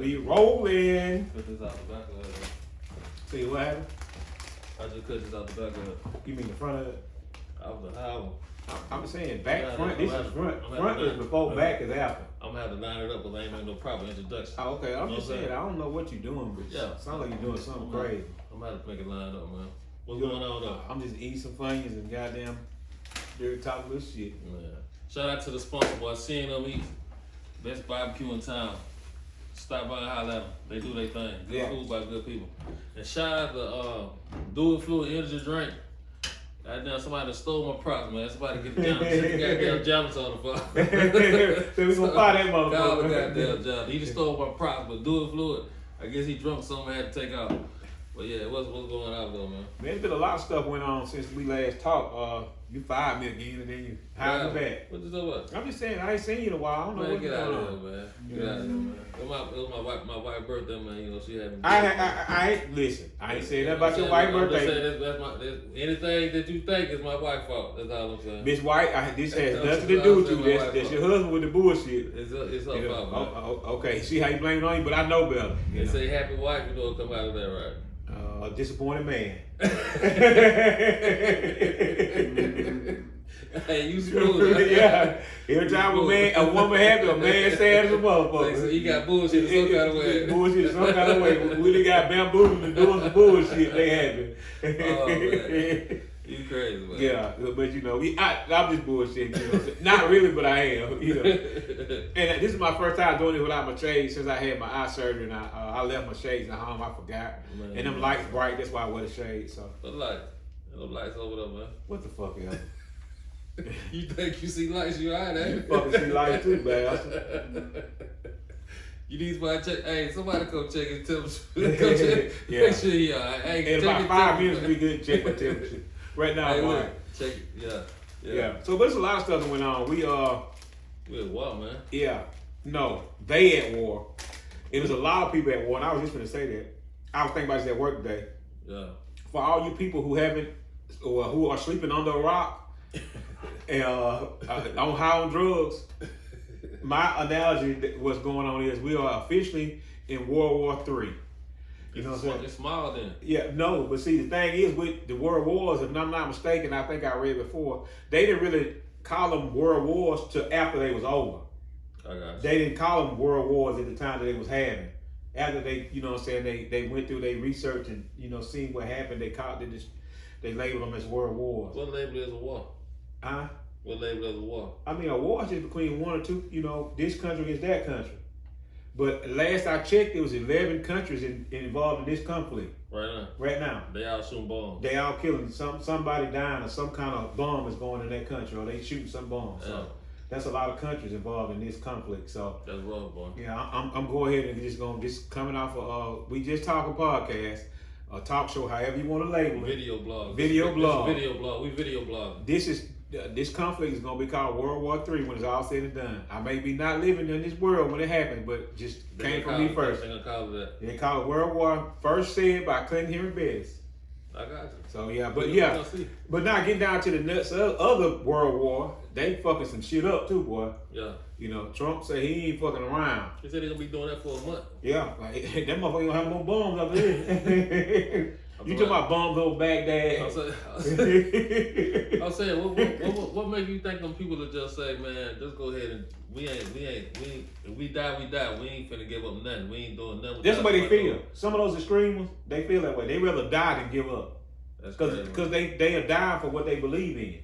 We rolling. Cut this out the back of it. See what happened? I just cut this out the back of it. You mean the front of it? I was a high one. I'm saying back, Yeah, front. This I'm is at- front. I'm at Front the is before, back. back is after. I'm gonna have to line it up because I ain't made no proper introduction. Oh, okay, I'm You know just what I'm saying, I don't know what you're doing, but Yeah. it sounds like you're doing something crazy. I'm gonna have to make it line up, man. What's going on though? I'm just eating some Funyuns and goddamn dirty talking little shit. Man. Shout out to the sponsor, boy. Seeing them eat. Best barbecue in town. Stop by and holler at them. They do their thing. Good Yeah. food by good people. And shout out to Do It Fluid Energy Drink. Goddamn, somebody done stole my props, man. Somebody get down. Goddamn Jones on the phone. So we gonna fire that Call the motherfucker. goddamn John. He just stole my props, but Do It Fluid. I guess he drunk, so I had to take off. But yeah, what's going on though, man? There's been a lot of stuff went on since we last talked. You fired me again and then you hired me back. What you talking about? I'm just saying, I ain't seen you in a while. I don't know Man, what's get going out of on. here, man. Get out of here, man. It was my wife's birthday, man. You know, she had me. I ain't listen. I ain't saying that about your wife's I'm just birthday. saying anything that you think is my wife's fault. That's all I'm saying. Miss White, this has That's nothing to do with you. my That's wife's your fault. husband with the bullshit. It's You her know, fault, man. okay, see how you blame it on you, but I know better. They say happy wife, you know, what come out of that, right? Disappointed man. Hey, you smooth. Yeah. Every time a woman happy, a man sad as a motherfucker. So he got bullshit some kind of way. Bullshit some kind of way. We done got bamboozled and doing some bullshit. They happy. Oh, man. You crazy, man. Yeah, but you know, I'm just bullshitting. You know, not really, but I am. You know, and this is my first time doing it without my shades since I had my eye surgery, and I left my shades at home. I forgot, Man. and them lights bright. That's why I wear the shades. So What lights? No lights over there, man. what the fuck, y'all? You think you see lights, you alright, eh? You fucking see lights too, man. You need somebody to check. Hey, somebody come check his temperature. Come check. Yeah. Make sure he alright. Hey, In check about his 5 temperature. minutes, we good to check my temperature. Right now, Hey, I'm look, alright. check it. Yeah. Yeah. So, but there's a lot of stuff that went on. We We at war, man. yeah, no, they at war. It was a lot of people at war, and I was just gonna say that. I was thinking about this at work today. Yeah. For all you people who haven't, or who are sleeping under a rock, and on high on drugs, my analogy that what's going on is we are officially in World War III. You know what I'm saying? It's small then. Yeah, no, but see, the thing is with the world wars, if I'm not mistaken, I think I read before, they didn't really call them world wars till after they was over. I got you. They didn't call them world wars at the time that they was having. After they, you know what I'm saying, they went through their research and, you know, seeing what happened, they labeled them as world wars. What label is a war? Huh? What label is a war? I mean, a war is just between one or two, you know, this country against that country. But last I checked, there was 11 countries involved in this conflict Right now. right now. They all shooting bombs. They all killing somebody dying or some kind of bomb is going in that country or they shooting some bomb. Yeah. So that's a lot of countries involved in this conflict. So That's rough, boy. yeah, I'm going ahead and just coming off of We Just Talking podcast, a talk show, however you want to label it. Video blog. Video This is blog. Video blog. We video blog. This conflict is gonna be called World War III when it's all said and done. I may be not living in this world when it happened, but just came from me first. They gonna call it that. They call it World War, first said by Clinton Henry Bettis. I got you. So yeah, but We yeah, gonna see. but now getting down to the nuts of other World War, they fucking some shit up too, boy. Yeah. You know, Trump said he ain't fucking around. They said they're gonna be doing that for a month. Yeah, like, that motherfucker gonna have more bombs up there. You talking about bombs over Baghdad? I'm saying, what make you think them people to just say, man, just go ahead and we ain't, if we die, we die. We ain't finna give up nothing. We ain't doing nothing. That's the way they feel. Some of those extremists, they feel that way. They rather die than give up. That's Because they are dying for what they believe in.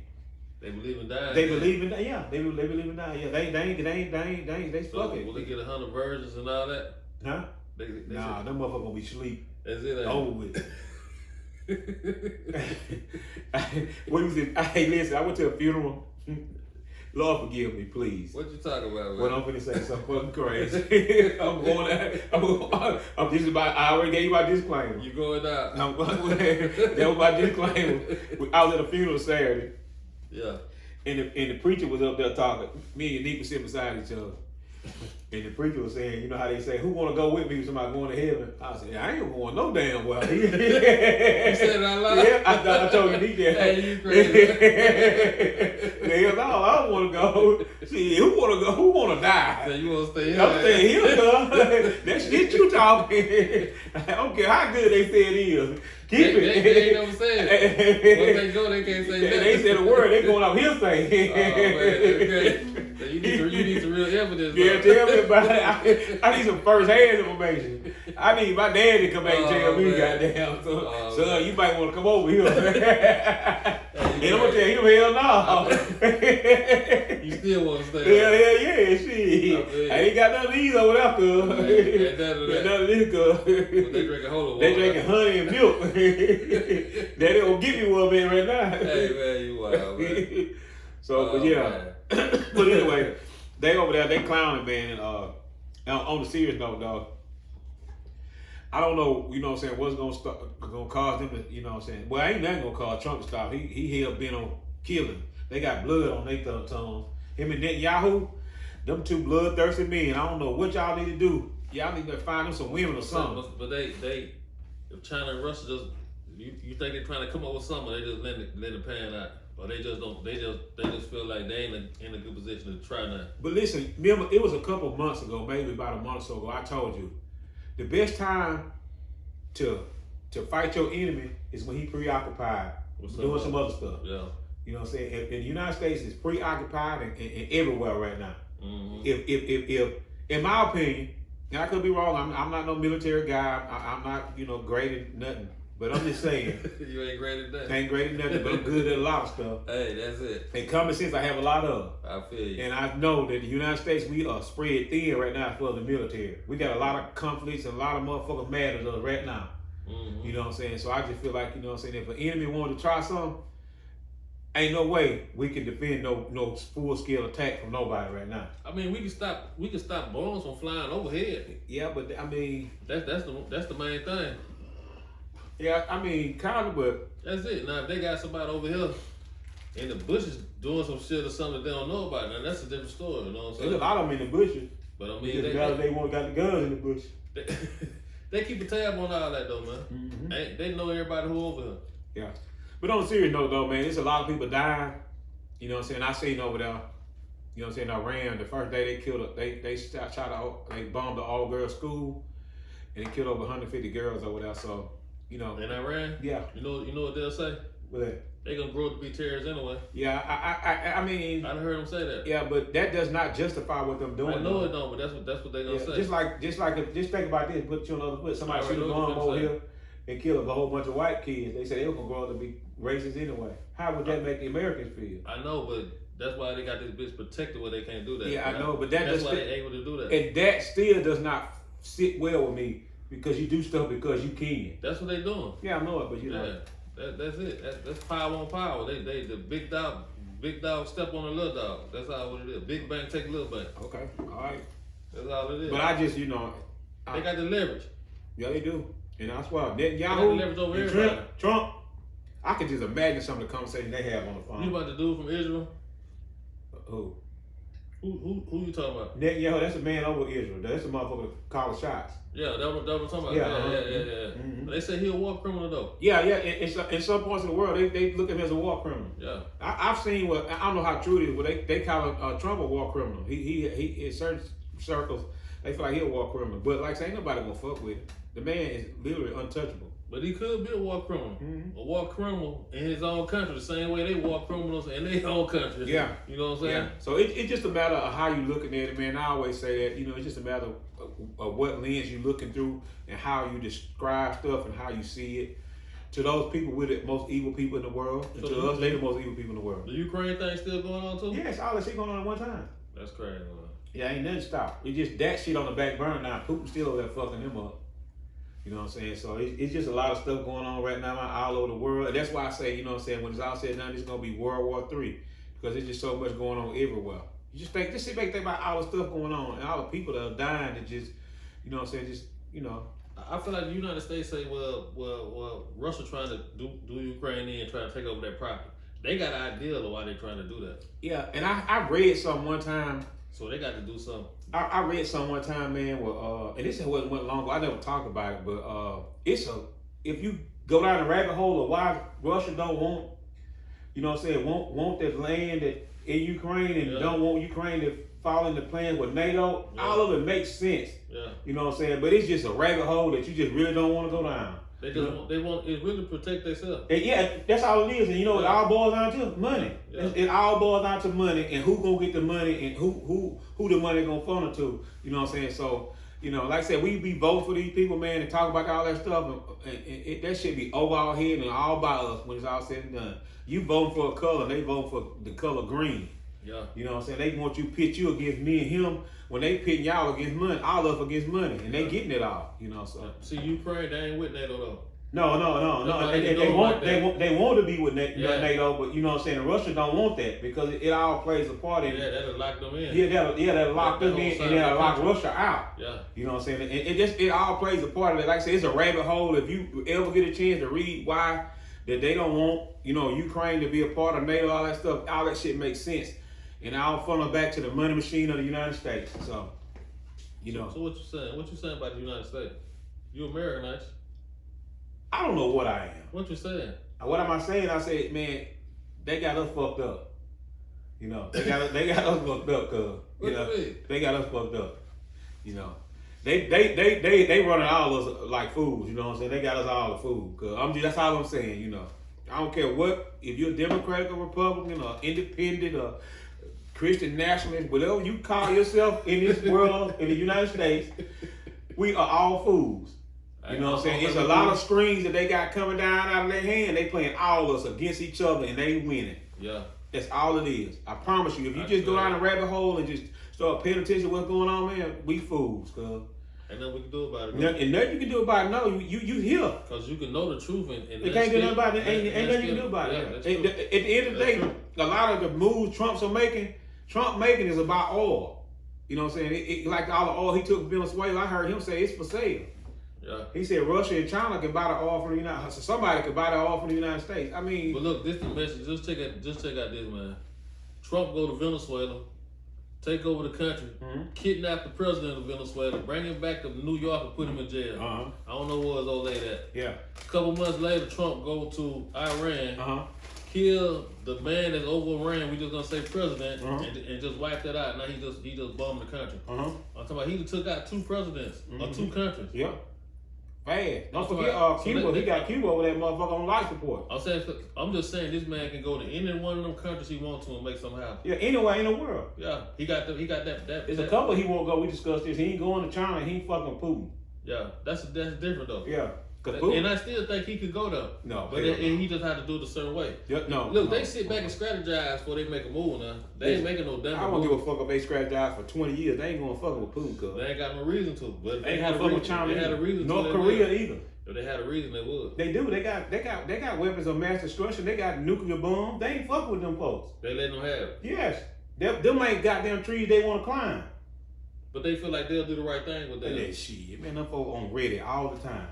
They believe in dying. They believe in that, yeah. They believe in that, yeah. They So fuck it. will they get 100 virgins and all that? Huh? They Nah, them motherfuckers gonna be asleep. That's it. Over with. What was it? Hey, listen, I went to a funeral. Lord forgive me, please. What you talking about, man? Well, I'm finna say something fucking crazy. I'm just about. I already gave you my disclaimer. You going out? That was my disclaimer. I was at a funeral Saturday, Yeah. and the preacher was up there talking. Me and Nick was sitting beside each other. And the preacher was saying, you know how they say, who want to go with me? Somebody going to heaven. I said, I ain't going no damn well. You said it out loud? Yeah, I told you he did. Hey, you crazy. Hell no, I don't want to go. See, who want to go? Who want to die? So you want to stay here? I'm staying here, cuz. That shit you talking. I don't care how good they say it is. Keep it. They ain't never said it. Once they go, they can't say nothing. They said a word, they going off his thing. Okay. So you need some real evidence. Yeah, tell me about it. I need some first-hand information. I need my dad to come back and tell me, goddamn. So, you might want to come over here. And I'm going to tell him, hell no. You still want to stay Yeah, shit. I ain't got none of these over there, cuz. None of this, cuz. They drinking holy water. They drinking honey and milk. Daddy will give you one, man, right now. Hey, man, you wild, man. So, but yeah. But anyway, they over there, they clowning, man. And on the serious note, dog, I don't know, you know what I'm saying, what's gonna cause them to, you know what I'm saying. Well, ain't nothing gonna cause Trump to stop. He hell bent on killing. They got blood on their tongues. Him and Netanyahu, them two bloodthirsty men. I don't know what y'all need to do. Y'all need to find them some women or something. But they if China and Russia just, you think they're trying to come up with something, they just let it pan out. Or they just don't. They just feel like they ain't in a good position to try now. But listen, remember, it was a couple months ago, maybe about a month or so ago. I told you, the best time to fight your enemy is when he preoccupied doing some other stuff. Yeah. You know what I'm saying? And the United States is preoccupied and everywhere right now. Mm-hmm. If in my opinion, and I could be wrong. I'm not no military guy. I'm not great at nothing. But I'm just saying. You ain't great at nothing. I ain't great at nothing, but I'm good at a lot of stuff. Hey, that's it. And common sense, I have a lot of. I feel you. And I know that the United States, we are spread thin right now for the military. We got a lot of conflicts and a lot of motherfuckers mad at us right now. Mm-hmm. You know what I'm saying? So I just feel like, you know what I'm saying, if an enemy wanted to try something, ain't no way we can defend no full scale attack from nobody right now. I mean, we can stop bombs from flying overhead. Yeah, but I mean, that's the main thing. Yeah, I mean, kind of, but that's it. Now, if they got somebody over here in the bushes doing some shit or something that they don't know about, now that's a different story. You know what I'm saying? there's a lot of them in the bushes. But I mean, they want got the guns in the bush. They keep a tab on all that though, man. Mm-hmm. They know everybody who over here. Yeah, but on a serious note though, man, there's a lot of people dying. You know what I'm saying? I seen over there. You know what I'm saying? Iran, the first day they killed they bombed the all girls school, and they killed over 150 girls over there. So. You know, in Iran, yeah. You know what they'll say? What that? They gonna grow up to be terrorists anyway. Yeah, I mean, I heard them say that. Yeah, but that does not justify what them doing. I know it don't, but that's what they gonna say. Just think about this. Put you on the other foot. Somebody shoot a bomb over here and kill a whole bunch of white kids. They say they were gonna grow up to be racist anyway. How would that make the Americans feel? I know, but that's why they got this bitch protected where they can't do that. Yeah, I know, but that's why they're able to do that. And that still does not sit well with me. Because you do stuff because you can. That's what they doing. Yeah, I know it, but you know. That's it. That's power on power. They the big dog step on the little dog. That's all what it is. Big bang take little bang. Okay, all right. That's all it is. But I just, they got the leverage. Yeah, they do. And that's why Netanyahu, Trump, I can just imagine some of the conversations they have on the phone. You about the dude from Israel? Who? Who you talking about? Netanyahu, that's a man over Israel. That's a motherfucker calling shots. Yeah, that what I'm talking about. Yeah. Mm-hmm. They say he a war criminal though. Yeah. In some parts of the world, they look at him as a war criminal. Yeah. I've seen I don't know how true it is, but they call Trump a war criminal. He in certain circles, they feel like he a war criminal. But like I say, ain't nobody gonna fuck with him. The man is literally untouchable. But he could be a war criminal. Mm-hmm. A war criminal in his own country, the same way they war criminals in their own country. Yeah. You know what I'm saying? Yeah. So it's just a matter of how you looking at it, man. I always say that, it's just a matter of what lens you looking through and how you describe stuff and how you see it. To those people, we're the most evil people in the world. And to us, they're the most evil people in the world. The Ukraine thing still going on too? Yes, all that shit going on at one time. That's crazy, man. Yeah, ain't nothing stopped. It's just that shit on the back burner now. Putin's still over there fucking him up. You know what I'm saying? So it's just a lot of stuff going on right now all over the world. And that's why I say, when it's all said and done, it's going to be World War III. Because there's just so much going on everywhere. You just sit back and think about all the stuff going on and all the people that are dying that just, I feel like the United States say, well, Russia trying to do Ukraine and trying to take over their property. They got an idea of why they're trying to do that. Yeah, and I read something one time. So they got to do something. I read some one time, man, and this went long ago. I never talked about it, but if you go down the rabbit hole of why Russia don't want, you know what I'm saying, want that land that in Ukraine and don't want Ukraine to fall into plan with NATO, all of it makes sense. Yeah. You know what I'm saying? But it's just a rabbit hole that you just really don't want to go down. They just they want it really protect themselves. And yeah, that's all it is. And you know, it all boils down to money. Yeah. It all boils down to money and who gonna get the money and who the money gonna funnel to. You know what I'm saying? So, you know, like I said, we be vote for these people, man, and talk about all that stuff, and that should be over our head and all by us when it's all said and done. You voting for a color, they vote for the color green. Yeah. You know what I'm saying? They want you to pit you against me and him when they pitting y'all against money, all of us against money, and they getting it all. You know, so. See, Ukraine, they ain't with NATO though. No. They want to be with NATO, but you know what I'm saying. Russia don't want that because it all plays a part in. Yeah, that'll lock them in. That'll lock them in and that'll lock Russia out. Yeah. You know what I'm saying. And it all plays a part of it. Like I said, it's a rabbit hole. If you ever get a chance to read why that they don't want, you know, Ukraine to be a part of NATO, all that stuff, all that shit makes sense, and I'll funnel back to the money machine of the United States. So, you know. So what you saying? What you saying about the United States? You American, ain't you? I don't know what I am. What you saying? What am I saying? I said, man, they got us fucked up. You know, they got us fucked up, cause you know they got us fucked up. You know, they running all of us like fools. You know what I'm saying? They got us all the fool. Cause that's all I'm saying. You know, I don't care what if you're Democratic or Republican or Independent or Christian nationalist, whatever you call yourself in this world in the United States, we are all fools. You know what I'm saying? It's a lot of strings that they got coming down out of their hand. They playing all of us against each other and they winning. Yeah. That's all it is. I promise you. If you just go down a rabbit hole and just start paying attention to what's going on, man, we fools, cuz. Ain't nothing we can do about it. And nothing you can do about it. No, you here. Because you can know the truth and they can't do nothing about it. Ain't nothing you can do about it. At the end of the day, a lot of the moves Trump making is about oil. You know what I'm saying? Like all the oil he took from Venezuela, I heard him say it's for sale. Yeah. He said Russia and China can buy the oil from the United States. So somebody could buy the oil from the United States. I mean, but look, this is the message. Just check out this, man. Trump go to Venezuela, take over the country, kidnap the president of Venezuela, bring him back to New York and put him in jail. I don't know where his old lady at. Yeah. A couple months later, Trump go to Iran, kill the man that's over Iran. We just gonna say president, and just wipe that out. Now he just bombed the country. I'm talking about he took out two presidents or two countries. Yeah. Bad. Don't forget Cuba. He got Cuba over that motherfucker on life support. I'm just saying this man can go to any one of them countries he wants to and make something happen. Yeah, anywhere in the world. Yeah, he got that. There's a couple he won't go. We discussed this. He ain't going to China. He ain't fucking Putin. Yeah, that's different though. Yeah. And I still think he could go though. No, but he just had to do it a certain way. Yeah, no. Look, they sit back and strategize before they make a move now. They ain't making no damn move. I don't give a fuck if they strategize for 20 years. They ain't gonna fuck with Putin, cuz. They ain't got no reason to. But they ain't gonna fuck with China. They had a reason. North Korea either. If they had a reason, they would. They do. They got weapons of mass destruction. They got nuclear bombs. They ain't fuck with them folks. They letting them have it. Yes. Them ain't goddamn trees they want to climb. But they feel like they'll do the right thing with that. That shit, man. Them folks on Reddit all the time.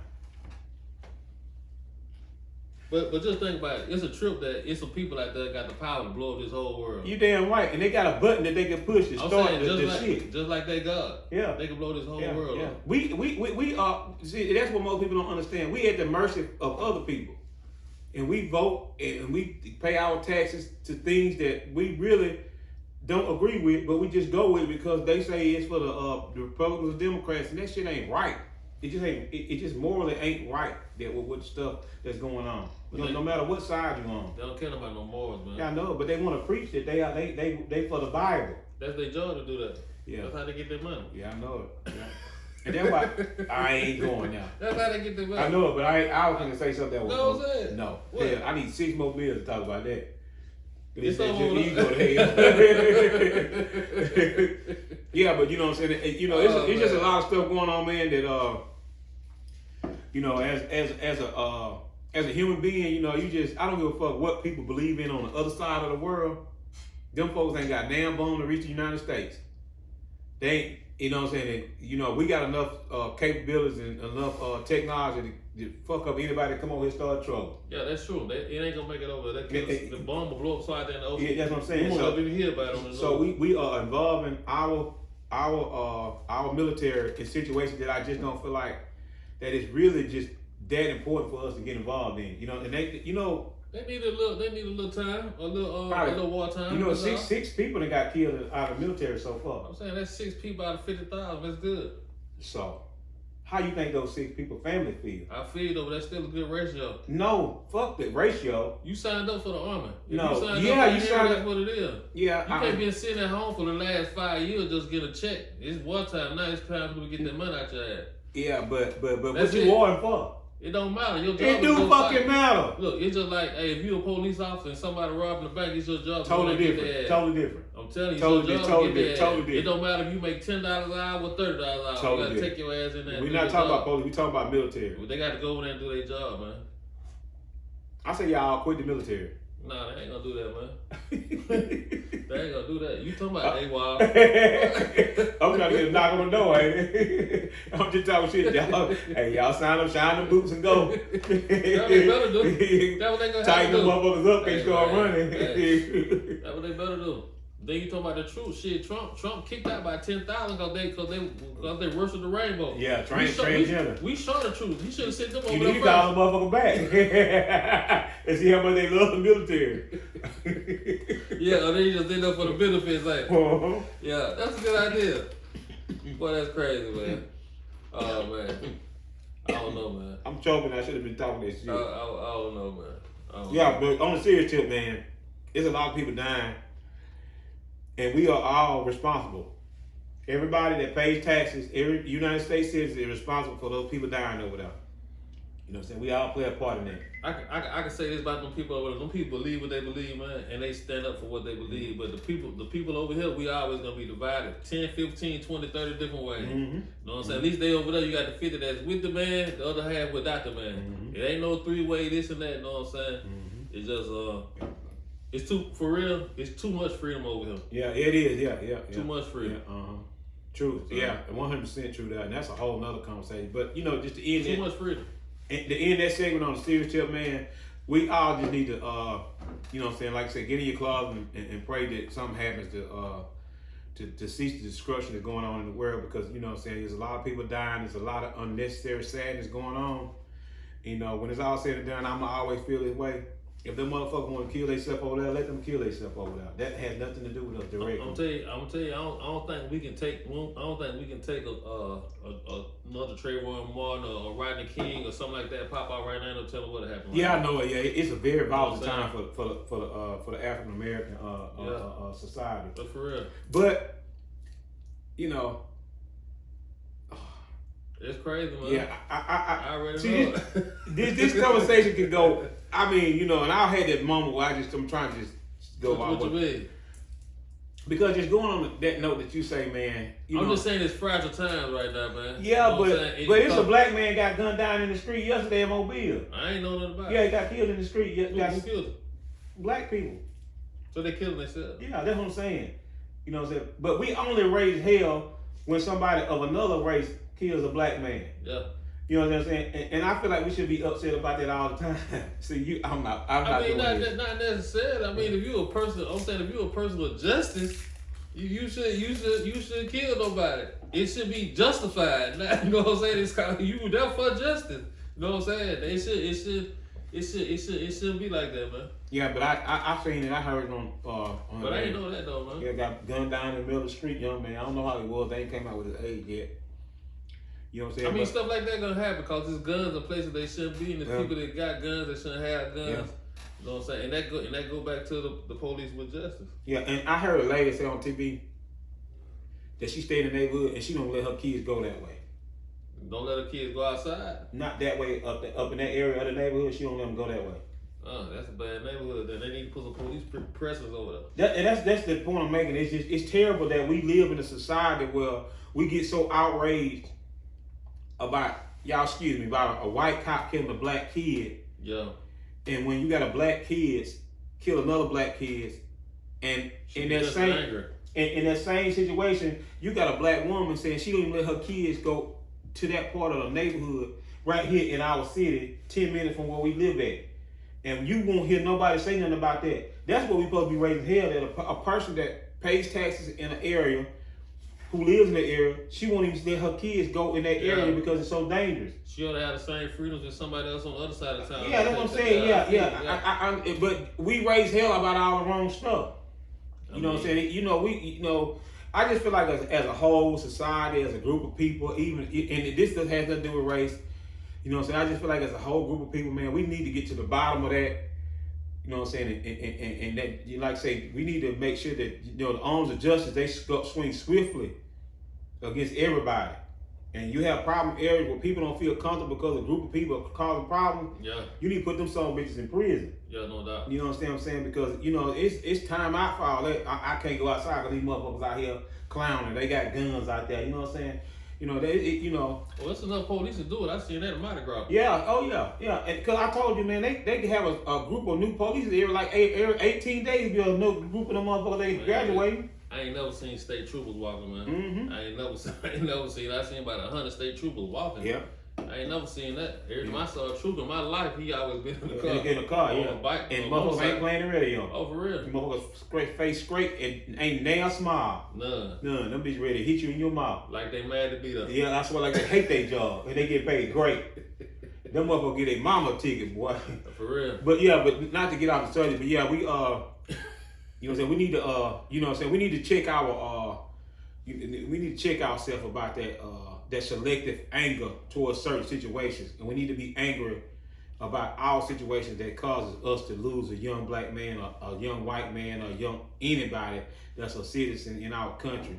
But just think about it. It's a trip that it's some people out there got the power to blow up this whole world. You damn right. And they got a button that they can push to start the shit. Just like they God. Yeah. They can blow this whole world up. We are, see, that's what most people don't understand. We at the mercy of other people. And we vote and we pay our taxes to things that we really don't agree with, but we just go with it because they say it's for the Republicans and Democrats, and that shit ain't right. It just ain't. It just morally ain't right that with the stuff that's going on. No matter what side you're on. They don't care about no morals, man. Yeah, I know, but they want to preach that they for the Bible. That's their job to do that. Yeah, that's how they get their money. Yeah, I know it. Yeah. And that's why I ain't going now. That's how they get their money. I know it, but I was gonna say something that was. No, what was that? No. What? Hell, I need 6 more beers to talk about that. It's you go to hell. Yeah, but you know what I'm saying. You know, it's just a lot of stuff going on, man. That you know, as a human being, you know, I don't give a fuck what people believe in on the other side of the world. Them folks ain't got damn bone to reach the United States. They ain't, you know what I'm saying? You know, we got enough capabilities and enough technology fuck up anybody that come over here and start trouble. Yeah, that's true. It ain't gonna make it over. The bomb will blow up right there in the ocean. Yeah, that's what I'm saying. We won't even hear about it on the news. So we are involving our military in situations that I just don't feel like that it's really just that important for us to get involved in. You know, and they need a little time, a little war time. You know, six people that got killed out of the military so far. I'm saying that's 6 people out of 50,000. That's good. So, how you think those 6 people family feel? I feel though, but that's still a good ratio. No, fuck the ratio. You signed up for the army. You signed up. That's what it is. Yeah, you can't be sitting at home for the last 5 years just get a check. It's wartime now. It's time to get that money out your ass. Yeah, but what you warring for? It don't matter. Your job it do fucking matter. Look, it's just like, hey, if you're a police officer and somebody robbing the bank, it's your job. Totally different. Totally different. I'm telling you, totally different. It don't matter if you make $10 an hour or $30 an hour. Totally you gotta take your ass in there. We're not talking about police. We talking about military. Well, they got to go in there and do their job, man. I say y'all quit the military. Nah, they ain't gonna do that, man. They ain't gonna do that. You talking about AWOL. I'm trying to get a knock on the door, ain't it? I'm just talking shit, y'all. Hey, y'all sign up, shine them boots and go. That's what they better do. That's what they gonna tighten have to do. Tighten them motherfuckers up, they start running. That's what they better do. Then you talking about the truth. Shit, Trump kicked out by 10,000 because they worshiped the rainbow. Yeah, transgender. We show the truth. You should have sent them over there. You need to call the motherfucker back and see how much they love the military. Yeah, or they just end up for the benefits. Like, yeah, that's a good idea. Boy, that's crazy, man. Oh man, I don't know, man. I'm choking. I should have been talking that shit. I don't know, man. Yeah, but on a serious tip, man, there's a lot of people dying. And we are all responsible. Everybody that pays taxes, every United States citizen is responsible for those people dying over there. You know what I'm saying? We all play a part in that. I can say this about them people over there. Them people believe what they believe, man, and they stand up for what they believe. But the people over here, we always gonna be divided 10, 15, 20, 30 different ways. Mm-hmm. You know what I'm saying? At least they over there, you got the 50 that's with the man, the other half without the man. Mm-hmm. It ain't no 3-way this and that, you know what I'm saying? Mm-hmm. It's just it's too much freedom over here. Yeah, it is. Yeah. Too much freedom. Yeah, true. Yeah, 100% true that. And that's a whole nother conversation. But, you know, just to end too much freedom. And to end that segment on the serious tip, man, we all just need to, you know what I'm saying, like I said, get in your closet and pray that something happens to cease the destruction that's going on in the world because, you know what I'm saying, there's a lot of people dying. There's a lot of unnecessary sadness going on. You know, when it's all said and done, I'm going to always feel this way. If them motherfuckers want to kill themselves over there, let them kill themselves over there. That has nothing to do with us directly. I'm gonna tell you. I don't think we can take. Another Trayvon Martin or Rodney King or something like that pop out right now and tell them what happened. Yeah, I know it. Yeah, it's a very volatile time for the African American society. But for real. But you know. It's crazy, man. Yeah, I already see, know. This conversation can go. I mean, you know, and I had that moment where I'm trying to just go out. What you mean? Because just going on that note that you say, man. I'm just saying it's fragile times right now, man. Yeah, but it's a black man got gunned down in the street yesterday in Mobile. I ain't know nothing about it. Yeah, he got killed in the street. Who killed him? Black people. So they killed themselves? Yeah, that's what I'm saying. You know what I'm saying? But we only raise hell when somebody of another race kills a black man. Yeah. You know what I'm saying? And I feel like we should be upset about that all the time. See, I'm not doing this. Not necessarily. I mean, if you're a person, if you're a person of justice, you should kill nobody. It should be justified. You know what I'm saying? It's kind of, you there for justice. You know what I'm saying? It shouldn't be like that, man. Yeah, but I seen it. I heard it on. But I ain't know that though, man. Yeah, got gunned down in the middle of the street, young man. I don't know how he was. They ain't came out with his age yet. You know what I'm saying? I mean, stuff like that gonna happen because there's guns in places they shouldn't be, and there's people that got guns that shouldn't have guns. Yeah. You know what I'm saying? And that go back to the police with justice. Yeah, and I heard a lady say on TV that she stayed in the neighborhood and she don't let her kids go that way. Don't let her kids go outside? Not that way, up in that area of the neighborhood, she don't let them go that way. Oh, that's a bad neighborhood. Then they need to put some police presence over there. That's the point I'm making. It's terrible that we live in a society where we get so outraged about a white cop killing a black kid. Yeah. And when you got a black kid kill another black kid, and in that same situation, you got a black woman saying she don't even let her kids go to that part of the neighborhood right here in our city, 10 minutes from where we live at. And you won't hear nobody say nothing about that. That's what we supposed to be raising hell, that a person that pays taxes in an area, who lives in the area, she won't even let her kids go in that area because it's so dangerous. She ought to have the same freedoms as somebody else on the other side of town. Yeah, that's what I'm saying. Yeah. But we raise hell about all the wrong stuff. You know what I'm saying? I just feel like as a whole society, as a group of people, and this has nothing to do with race. You know what I'm saying? I just feel like as a whole group of people, man, we need to get to the bottom of that. You know what I'm saying? And that, you like say, we need to make sure that, the arms of justice, they swing swiftly against everybody. And you have problem areas where people don't feel comfortable because a group of people are causing problems. Yeah. You need to put them son of bitches in prison. Yeah, no doubt. You know what I'm saying? Because, it's time out for all that. I can't go outside because these motherfuckers out here clowning. They got guns out there. You know what I'm saying? Well, it's enough police to do it. I seen that in Mardi Gras. Yeah, yeah. And because I told you, man, they could have a group of new police every 18 days. Be a new group of them motherfuckers they graduating. I ain't never seen state troopers walking, man. Mm-hmm. I ain't never seen. I seen about 100 state troopers walking. Yeah. I ain't never seen that. Every time I saw a trooper in my life, he always been in the car. In the car, on yeah. a bike, and motherfuckers ain't playing the radio. Oh, for real? Motherfuckers face straight and ain't nail smile. None. Them bitches ready to hit you in your mouth. Like they mad to be there. Yeah, that's why like they hate their job and they get paid great. Them motherfuckers get their mama ticket, boy. For real. But not to get off the subject, but yeah, we you know what I'm saying, we need to you know what I'm saying, we need to check our we need to check ourselves about that selective anger towards certain situations, and we need to be angry about all situations that causes us to lose a young black man, a young white man, or young anybody that's a citizen in our country.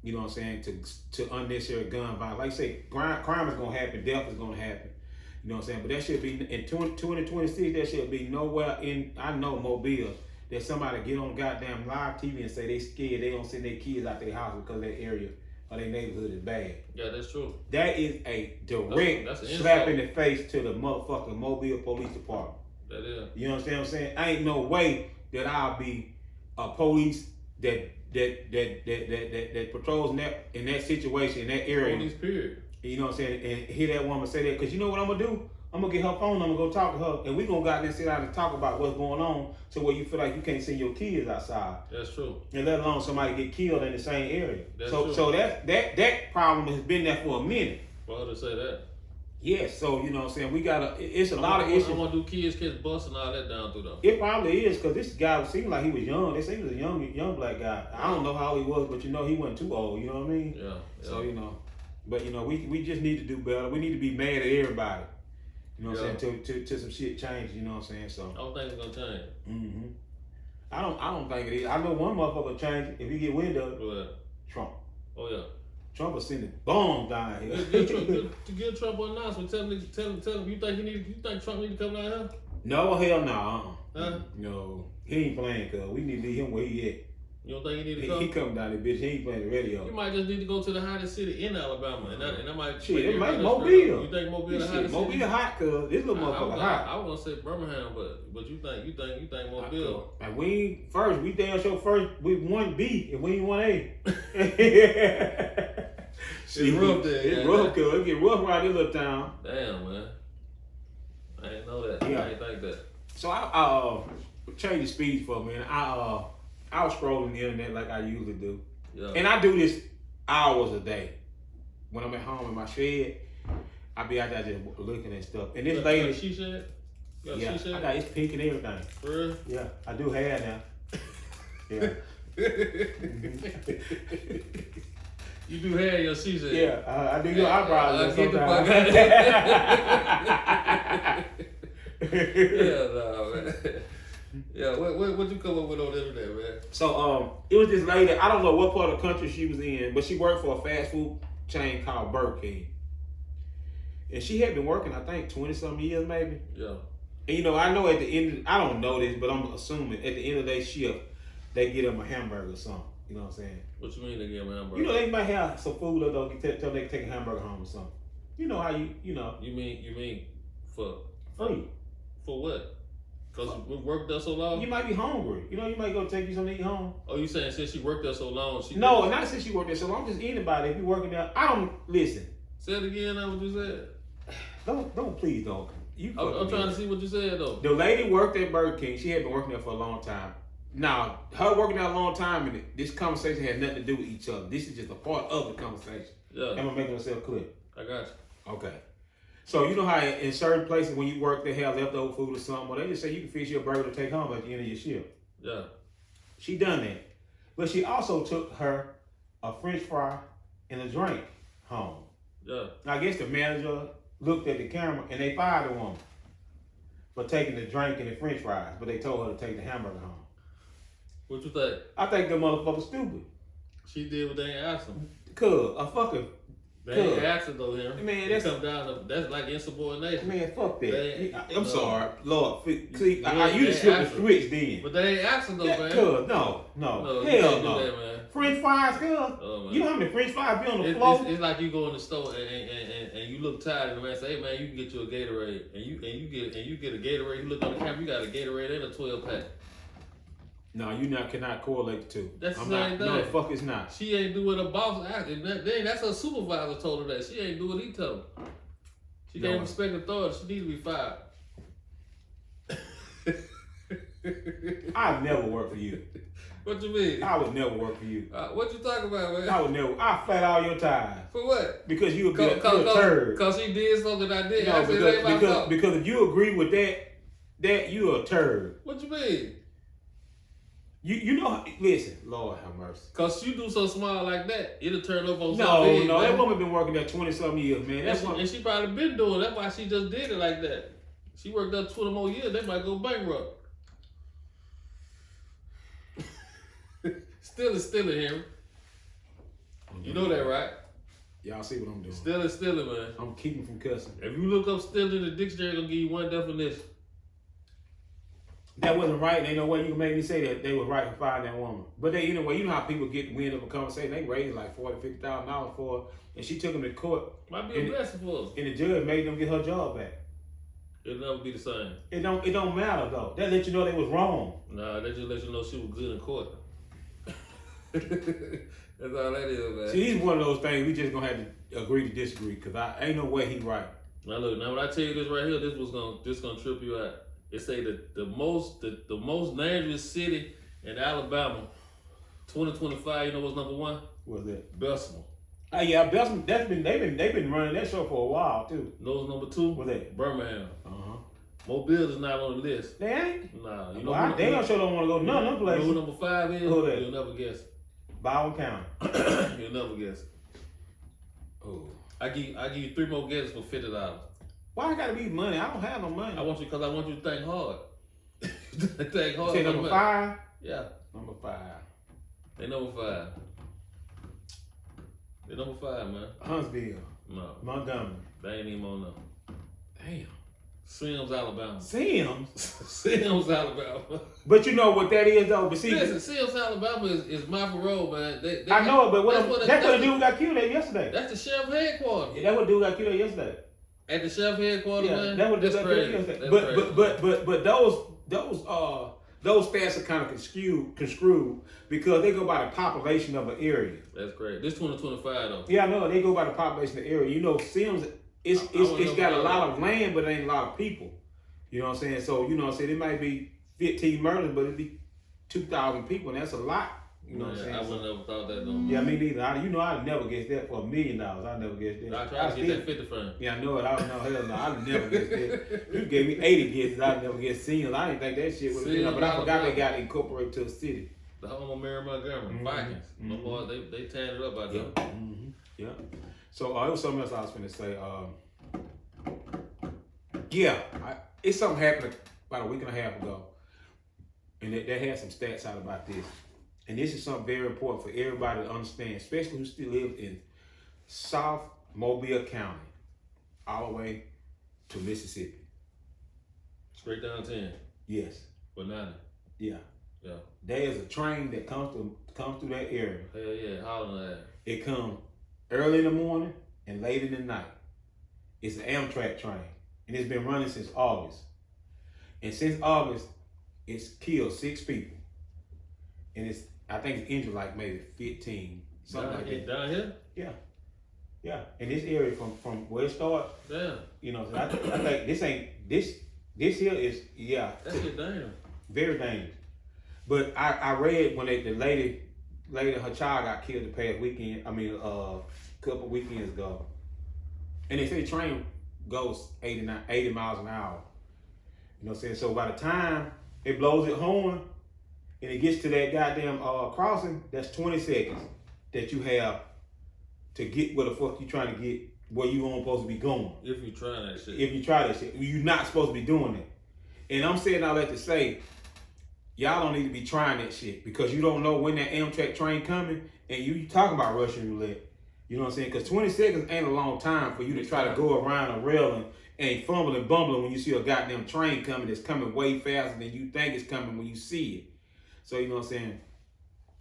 You know what I'm saying? To unnecessary gun violence. Like I say, crime is gonna happen, death is gonna happen. You know what I'm saying? But that should be in 2026. That should be nowhere in Mobile that somebody get on goddamn live TV and say they scared they don't send their kids out their house because their area or their neighborhood is bad. Yeah, that's true. That is a direct that's slap in the face to the motherfucking Mobile Police Department. That is. You know what I'm saying? Ain't no way that I'll be a police that patrols in that situation, in that area. Police period. You know what I'm saying? And hear that woman say that, because you know what I'm gonna do? I'm gonna get her phone, I'm gonna go talk to her, and we gonna go out there and sit down and talk about what's going on to where you feel like you can't send your kids outside. That's true. And let alone somebody get killed in the same area. That's true. So that problem has been there for a minute. For her to say that. Yes, so you know what I'm saying, we gotta, it's a lot of issues. I'm gonna do kids bust and all that down through though. It probably is, because this guy seemed like he was young. They say he was a young black guy. I don't know how old he was, but he wasn't too old, you know what I mean? Yeah. So, but we just need to do better. We need to be mad at everybody. You know what I'm saying? Till some shit changes, you know what I'm saying? So I don't think it's gonna change. Mm-hmm. I don't think it is. I know one motherfucker change it if he get wind of it. What? Trump. Oh yeah. Trump is sending bombs down here. Give Trump an announcement. Tell him you think Trump need to come down here? No, hell no. Huh? No. He ain't playing, cuz we need to leave him where he at. You don't think he need to come? He come down there, bitch. He ain't playing the radio. You might just need to go to the hottest city in Alabama, and that might. Shit, it might Mobile. You think Mobile the hottest Mobile city? hot, cuz this little motherfucker hot. I was gonna say Birmingham, but you think Mobile? And we damn sure first. We 1B and we ain't 1A. It's rough there. It's rough, cuz it get rough right in this little town. Damn, man. I didn't know that. Yeah. I didn't think that. So I change the speed for a minute. I was scrolling the internet like I usually do. Yeah. And I do this hours a day. When I'm at home in my shed, I be out there just looking at stuff. And this lady, she said, yeah, I got it's pink and everything. For real? Yeah, I do hair now. Yeah. You do hair in your season. Yeah, I do your eyebrows get the fuck sometimes. out of here. Yeah, no, man. Yeah, what you come up with on the internet, man? So it was this lady. I don't know what part of the country she was in, but she worked for a fast food chain called Burger King, and she had been working, I think, 20-something years, maybe. Yeah. And I know at the end, I don't know this, but I'm assuming at the end of their shift, they get them a hamburger or something. You know what I'm saying? What you mean they get them a hamburger? They might have some food or they'll tell they can take a hamburger home or something. You know how you You mean for free. For what? Because we worked there so long? You might be hungry. You might go take you something to eat home. Oh, you saying since she worked there so long? No, not since she worked there so long. Just anybody. If you working there, I don't listen. Say it again. That's what you said. Please don't. I'm trying to see what you said though. The lady worked at Burger King. She had been working there for a long time. Now, her working there a long time, and this conversation had nothing to do with each other. This is just a part of the conversation. Yeah. Am I making myself clear? I got you. Okay. So you know how in certain places when you work they have leftover food or something, or they just say you can fix your burger to take home at the end of your shift. Yeah. She done that. But she also took her a French fry and a drink home. Yeah. Now, I guess the manager looked at the camera and they fired the woman for taking the drink and the French fries, but they told her to take the hamburger home. What you think? I think the motherfucker's stupid. She did what they ain't asked them. Cuz, a fucking... They ain't asked her though, here. Man, that's come down to, that's like insubordination. Man, fuck that. I'm no. sorry. Lord, see, you they just slipped the switch then. But they ain't asked her though, man. Cuz, no. Hell no. That, man. French fries, cuz. Oh, You know how many French fries be on the floor? It's like you go in the store and you look tired and the man say, hey man, you can get you a Gatorade. And you get a Gatorade, you look on the camera, you got a Gatorade and a 12-pack. No, you cannot correlate the two. That's the same thing. No, the fuck it's not. She ain't do what her boss asked. That's her supervisor told her that. She ain't do what he told her. She can't respect authority. She needs to be fired. I'd never work for you. What you mean? I would never work for you. What you talking about, man? I would never. I flat all your tires. For what? Because you would be a turd. Because she did something I did. No, because if you agree with that you're a turd. What you mean? You know, listen, Lord have mercy. Cause you do so small like that, it'll turn up on something big. No, that woman been working there 20-something years, man. And she probably been doing. That's why she just did it like that. She worked there 20 more years. They might go bankrupt. Still is stealing, Henry. You know that, right? Y'all see what I'm doing. Still is stealing, man. I'm keeping from cussing. If you look up stealing in the dictionary, it's gonna give you one definition. That wasn't right. Ain't no way you can make me say that they were right for firing that woman. But they, anyway, you know how people get wind of a conversation. They raised like $40,000-$50,000 for her, and she took them to court. Might be a blessing for us. And the judge made them get her job back. It'll never be the same. It don't matter though. That let you know they was wrong. Nah, they just let you know she was good in court. That's all that is, man. See, he's one of those things we just gonna have to agree to disagree, cause I ain't no way he right. Now look, when I tell you this right here, this gonna trip you out. It say that the most dangerous city in Alabama, 2025. You know what's number one? What's that? Bessemer. Yeah, Bessemer. They've been running that show for a while too. You know what's number two? What's that? Birmingham. Mobile is not on the list. They ain't? Nah. You know they don't want to go none of them places. You know who number 5 is? Who that? You'll never guess. Baldwin County. You'll never guess. Oh. I give you 3 more guesses for $50. Why I gotta be money? I don't have no money. I want you to think hard. Think hard. Say number 5? Yeah. Number 5. They number 5. They number 5, man. Huntsville. No. Montgomery. They ain't even on them. Damn. Sims, Alabama. Sims? Sims, Alabama. But you know what that is though. But see, listen, Sims, Alabama is Mafia Road, man. I know it, but that's what the dude got killed at yesterday. That's the sheriff headquarters. Yeah, that's what the dude got killed at yesterday. At the sheriff headquarters, man. That's what the dude got killed yesterday. But those stats are kind of construed because they go by the population of an area. That's great. This 2025 though. Yeah, I know they go by the population of the area. You know, Sims. It's got a lot of land, but it ain't a lot of people. You know what I'm saying? So, you know what I'm saying? It might be 15 murders, but it'd be 2,000 people, and that's a lot. You know what I'm saying? I wouldn't have thought that though. Yeah, me neither. I'd never guess that for $1 million. I never guessed that. I tried to get that 50 from. Yeah, I know it. Hell no. I'd never guess that. You gave me 80 guesses. I'd never guess Sims. I didn't think that shit was, but I forgot they got incorporated to a city. The home of Mary Montgomery, Vikings. No more, they tearing it up out there. Yeah. So it was something else I was finna say. It's something happened about a week and a half ago, and they had some stats out about this. And this is something very important for everybody to understand, especially who still live in South Mobile County, all the way to Mississippi. Straight down 10. Yes. Banana. Yeah. Yeah. There is a train that comes through that area. Hell yeah, hollering at it. It comes early in the morning and late in the night. It's an Amtrak train, and it's been running since August. And since August, it's killed 6 people, and I think it's injured like maybe 15, something like that. Down here? Yeah. Yeah, in this area from where it starts. Yeah. You know, so I think this here is That's it, damn. very dangerous. But I read when the lady her child got killed the past weekend. I mean, couple weekends ago, and they say the train goes 80 miles an hour. You know what I'm saying? So by the time it blows its horn and it gets to that goddamn crossing, that's 20 seconds that you have to get where the fuck you trying to get, where you aren't supposed to be going. If you try that shit. If you try that shit, you're not supposed to be doing it. And I'm saying all that to say, y'all don't need to be trying that shit because you don't know when that Amtrak train coming, and you talking about Russian roulette. You know what I'm saying? Because 20 seconds ain't a long time for you to try to go around a railing and fumble and bumbling when you see a goddamn train coming that's coming way faster than you think it's coming when you see it. So you know what I'm saying?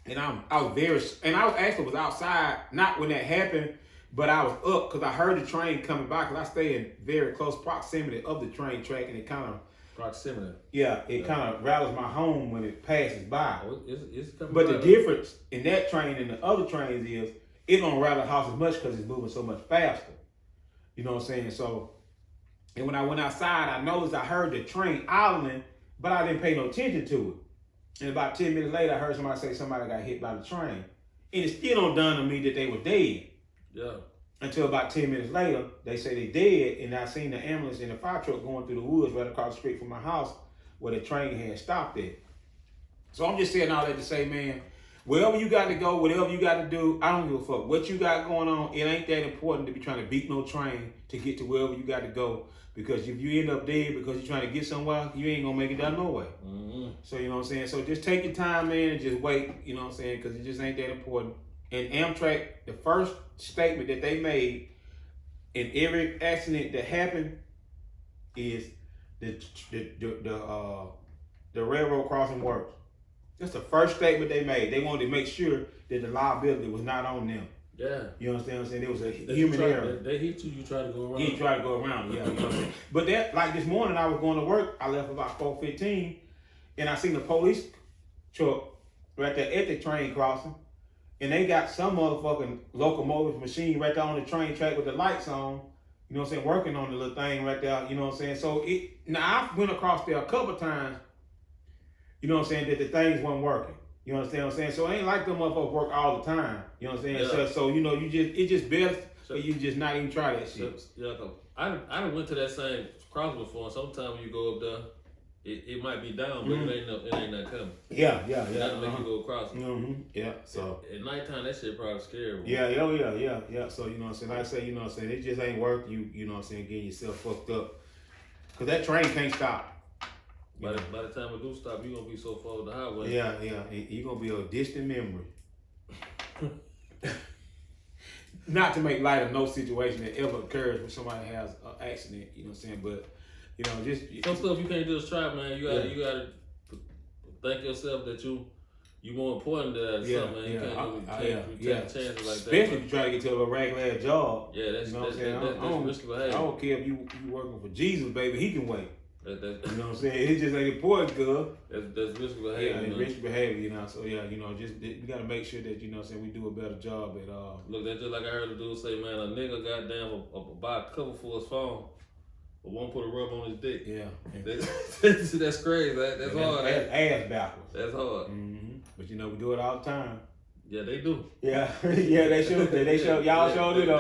And I was actually outside, not when that happened, but I was up because I heard the train coming by because I stay in very close proximity of the train track, and it kind of proximity. Yeah, it kind of rattles my home when it passes by. Oh, it's coming but by. The difference in that train and the other trains is it don't rattle the house as much because it's moving so much faster. You know what I'm saying? So, and when I went outside, I noticed I heard the train idling, but I didn't pay no attention to it. And about 10 minutes later, I heard somebody say somebody got hit by the train. And it still don't dawn on me that they were dead. Yeah. Until about 10 minutes later, they say they dead, and I seen the ambulance and the fire truck going through the woods right across the street from my house where the train had stopped at. So I'm just saying all that to say, man, wherever you got to go, whatever you got to do, I don't give a fuck what you got going on. It ain't that important to be trying to beat no train to get to wherever you got to go. Because if you end up dead because you're trying to get somewhere, you ain't gonna make it down no way. Mm-hmm. So you know what I'm saying? So just take your time, man, and just wait, you know what I'm saying? Because it just ain't that important. And Amtrak, the first statement that they made in every accident that happened is the railroad crossing works. That's the first statement they made. They wanted to make sure that the liability was not on them. Yeah. You understand what I'm saying? It was a human error. They hit you, you try to go around. You try to go around, yeah. You know what I'm saying? But that, like this morning, I was going to work. I left about 4:15, and I seen the police truck right there at the train crossing, and they got some motherfucking locomotive machine right there on the train track with the lights on. You know what I'm saying? Working on the little thing right there. You know what I'm saying? So now I went across there a couple times. You know what I'm saying? That the things weren't working. You understand what I'm saying? So it ain't like them motherfuckers work all the time. You know what I'm saying? Yeah. So you know, it's just best for you just not even try that shit. Yeah, I done went to that same cross before, and sometimes when you go up there, it might be down, but it ain't not coming. Yeah. That'll make you go across. Yeah. So at nighttime, that shit probably scary. Yeah. So you know what I'm saying? Like I say, you know what I'm saying? It just ain't worth you know what I'm saying, getting yourself fucked up. Cause that train can't stop. By the time it do stop, you gonna be so far with the highway. Yeah. You're gonna be a distant memory. Not to make light of no situation that ever occurs when somebody has an accident, you know what I'm saying? But, you know, just some stuff you can't just try, man. You gotta think yourself that you more important than something, man. You can't take chances like that. Especially if you try to get to a regular ass job. Yeah, that's, you know what I'm saying? that's risky behavior. I don't care if you working for Jesus, baby, he can wait. You know what I'm saying? It just ain't important, girl. That's risky behavior. Yeah, it's risky behavior, you know. So yeah, you know, just we gotta make sure that, you know what I'm saying, we do a better job at Look, that's just like I heard a dude say, man, a nigga goddamn buy a cover for his phone, but won't put a rub on his dick. Yeah. That's crazy. That's hard. That's ass backwards. That's hard. Mm-hmm. But you know, we do it all the time. Yeah, they do. Yeah, they should. They show y'all showed it though.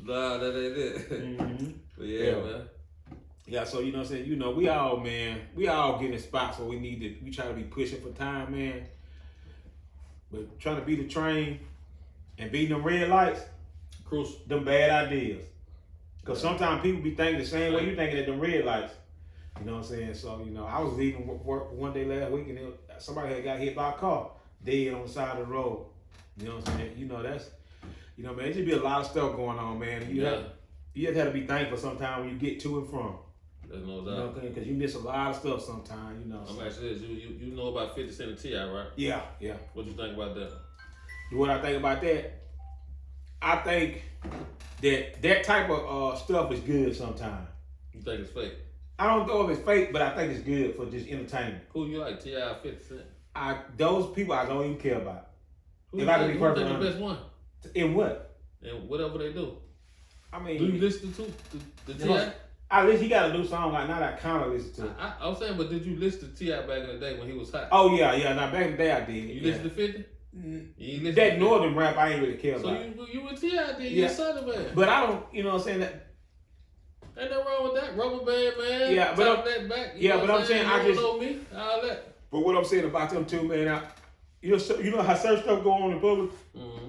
Nah, that ain't it. Mm-hmm. But yeah, man. Yeah, so you know what I'm saying? You know, we all get in spots where we try to be pushing for time, man. But trying to beat the train and beating them red lights, crucial. Them bad ideas. Because sometimes people be thinking the same way you thinking at them red lights. You know what I'm saying? So, you know, I was leaving work one day last week, and somebody had got hit by a car, dead on the side of the road. You know what I'm saying? You know, that's, you know, man, it just be a lot of stuff going on, man. You just have to be thankful sometimes when you get to and from. There's no doubt. You know what I'm saying? Because you miss a lot of stuff sometimes, you know. I'm actually this. You know about 50 Cent and T.I., right? Yeah. What you think about that? What I think about that? I think that type of stuff is good sometimes. You think it's fake? I don't know if it's fake, but I think it's good for just entertainment. Who you like, T.I. or 50 Cent? those people I don't even care about. Who's if I can be perfectly the honest. best one? In what? And whatever they do. I mean, do you listen to the T.I.? At least he got a new song out now that I kind of listen to. I was saying, but did you listen to T.I. back in the day when he was hot? Oh yeah. Now back in the day I did. You listen to 50? You That northern rap I ain't really care about. So you with T.I. then, you a Southern man. But I don't, you know what I'm saying? That, ain't nothing wrong with that. Rubber band, man. Yeah, but Top that back. but I'm saying I just know me, all that. But what I'm saying about them two, man, you know how certain stuff go on in public. Mm-hmm.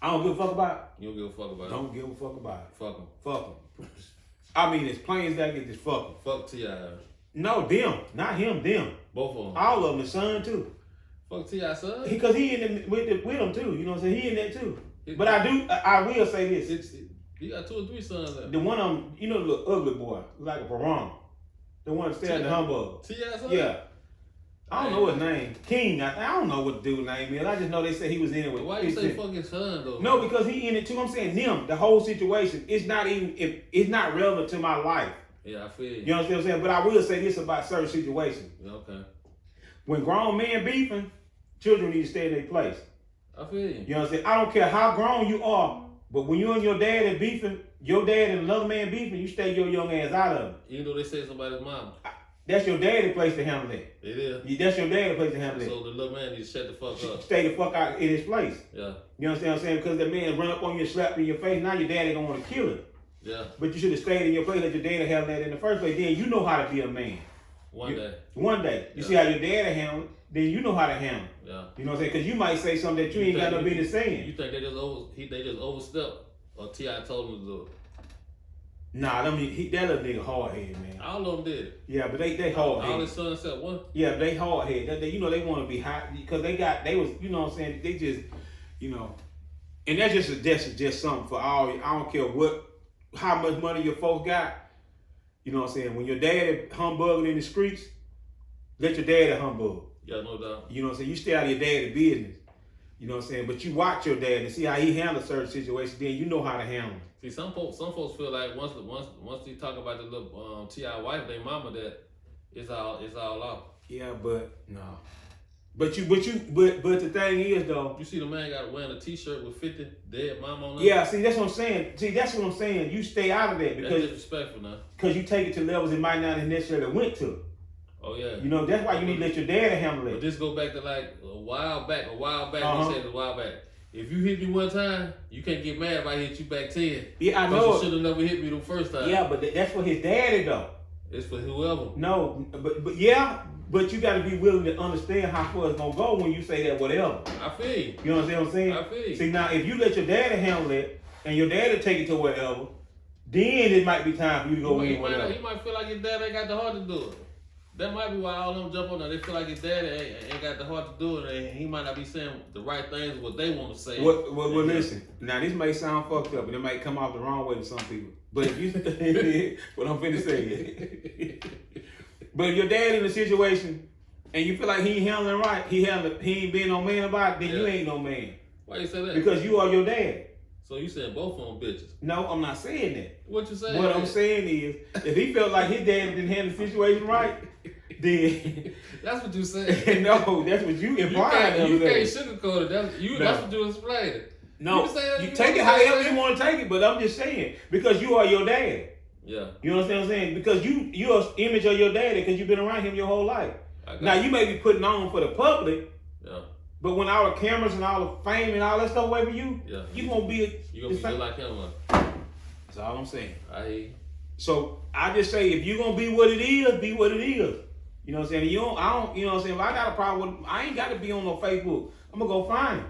I don't give a fuck about it. You don't give a fuck about it. Don't give a fuck about it. Fuck them. Fuck them. I mean, as plain as that get, just fuck them. Fuck T.I. No, them, not him, them. Both of them. All of them, the son too. Fuck T.I. son. Because he in the, with them too. You know what I'm saying? He in there too. But I will say this. You got 2 or 3 sons there. The one of them, you know, the little ugly boy, like a piranha. The one that stay at the Humboldt. T.I. son? Yeah. I don't know his name. King. I don't know what the dude's name is. I just know they say he was in it with. Why you say fuck his son though? No, because he in it too. I'm saying them. The whole situation. It's not relevant to my life. Yeah, I feel you. You understand what I'm saying? But I will say this about certain situations. Yeah, okay. When grown men beefing, children need to stay in their place. I feel you. You know what I'm saying? I don't care how grown you are, but when you and your dad are beefing, your dad and another man beefing, you stay your young ass out of it. Even though they say somebody's mama. That's your daddy's place to handle that. It is. That's your daddy's place to handle that. So the little man needs to shut the fuck up. Stay the fuck out in his place. Yeah. You understand what I'm saying? Because the man run up on you and slap you in your face, now your daddy don't want to kill him. Yeah. But you should have stayed in your place, let your daddy handle that in the first place. Then you know how to be a man. One day. One day. You see how your daddy handle it, then you know how to handle it. Yeah. You know what I'm saying? Because you might say something that you ain't got no business saying. You think they just overstepped or T.I. told him to do it? Nah, that little nigga hard head, man. All of them did it. Yeah, but they hard head. All his sons said one. Yeah, they hard head. You know they want to be hot because they was, you know what I'm saying? They just, you know, and that's just something for all. I don't care how much money your folks got. You know what I'm saying? When your daddy humbugging in the streets, let your daddy humbug. Yeah, no doubt. You know what I'm saying? You stay out of your daddy's business. You know what I'm saying? But you watch your dad and see how he handles certain situations, then you know how to handle it. See, some folks feel like once they talk about the little T.I. wife, their mama, that it's all off. Yeah, but no. But the thing is though. You see the man got wearing a T-shirt with 50 dead mama on it. Yeah, see that's what I'm saying. You stay out of that because that's disrespectful now. Because you take it to levels it might not have necessarily went to. Oh yeah. You know that's why you need to let your dad handle it. But this go back to like a while back. He said a while back. If you hit me one time, you can't get mad if I hit you back 10. Yeah, I know. You should have never hit me the first time. Yeah, but that's for his daddy though. It's for whoever. No, but you got to be willing to understand how far it's gonna go when you say that whatever. I feel you. You understand what I'm saying? I feel you. See now, if you let your daddy handle it and your daddy take it to whatever, then it might be time for you to go in whatever. He might feel like his dad ain't got the heart to do it. That might be why all of them jump on there. They feel like his daddy ain't got the heart to do it, and he might not be saying the right things, what they want to say. Well, listen. Now, this may sound fucked up, and it might come off the wrong way to some people. But if you, what I'm finna say is, but if your dad in a situation, and you feel like he ain't handling right, he ain't being no man about it, then you ain't no man. Why you say that? Because you are your dad. So you saying both of them bitches? No, I'm not saying that. What you saying? What I'm saying is, if he felt like his dad didn't handle the situation right, then that's what you saying. No, that's what you implying. You can't sugarcoat it. That's what you explained. No, you take it however you want to take it, but I'm just saying because you are your dad. Yeah. You understand what I'm saying? Because you're an image of your daddy because you've been around him your whole life. Now you may be putting on for the public. Yeah. But when all the cameras and all the fame and all that stuff away from you, you gonna be just like him. That's all I'm saying. I hear you. So I just say if you're gonna be what it is, be what it is. You know what I'm saying? You know what I'm saying? If I got a problem with I ain't gotta be on no Facebook. I'm gonna go find him.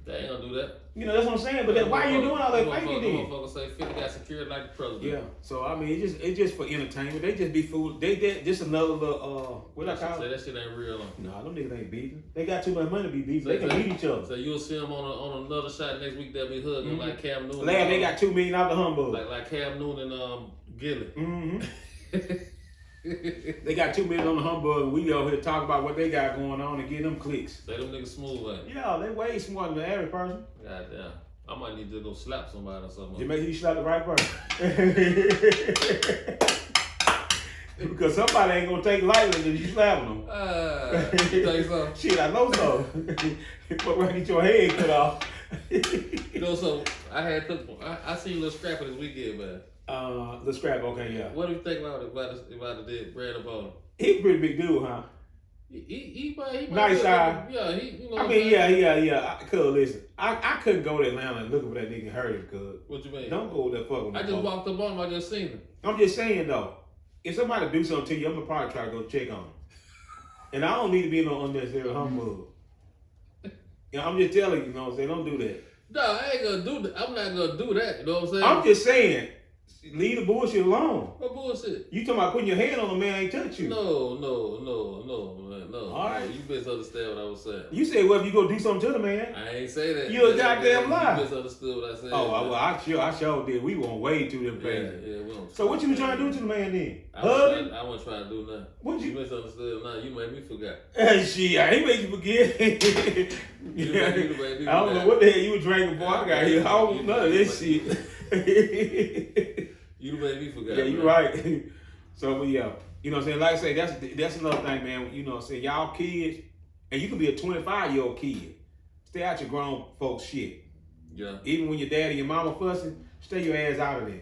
They ain't gonna do that. You know, that's what I'm saying. But why are you doing all that faking then? Motherfuckers say 50 got secured like the president. Yeah. So I mean, it's just for entertainment. They just be fool. They just another little what I call it? That shit ain't real. Nah, them niggas ain't beefing. They got too much money to be beefing. They can beat each other. So you'll see them on another shot next week. They'll be hugging like Cam Newton. Lad, they got $2 million out the humbug. Like Cam Newton and Gilly. Mm-hmm. They got $2 million on the humbug, and we over here talking about what they got going on and getting them clicks. Say them niggas smooth, like. Yeah, they way smarter than the average person. Goddamn. I might need to go slap somebody or something. Just make sure you slap the right person. Because somebody ain't gonna take lightly if you slapping them. You think so? Shit, I know so. But when I get your head cut off. You know, so I seen Lil Scrappy this weekend, man. The Scrap, okay, yeah. What do you think about it if I did Brad up on him? He a pretty big dude, huh? He might nice guy. Yeah, you know. I mean, yeah. Cuz, listen, I couldn't go to Atlanta and looking for that nigga and hurt him, cuz. What you mean? Don't go there fuck with I him. just walked up on him. I just seen him. I'm just saying though, if somebody do something to you, I'm gonna probably try to go check on him. And I don't need to be no unnecessary humbug. You know, I'm just telling you, you know what I'm saying? Don't do that. No, I ain't gonna do that. I'm not gonna do that. You know what I'm saying? I'm just saying, leave the bullshit alone. What bullshit? You talking about putting your hand on a man ain't touch you. No, man, no. All right. You misunderstand what I was saying. You said, well, if you go do something to the man. I ain't say that. You a goddamn lie. You misunderstood what I said. Oh, well, I sure did. We went way too them crazy. Yeah, we don't. So what you was trying to do to the man then? I wasn't trying to do nothing. What you misunderstood? Nah, you made me forget. Shit, I ain't made you forget. You made me I don't know what the hell you were drinking, boy. I got here. I don't know none of this shit. You made me forget. Yeah, you right. So, but yeah, you know what I'm saying? Like I say, that's another thing, man. You know what I'm saying? Y'all kids, and you can be a 25-year-old kid. Stay out your grown folks shit. Yeah. Even when your dad and your mama fussing, stay your ass out of there.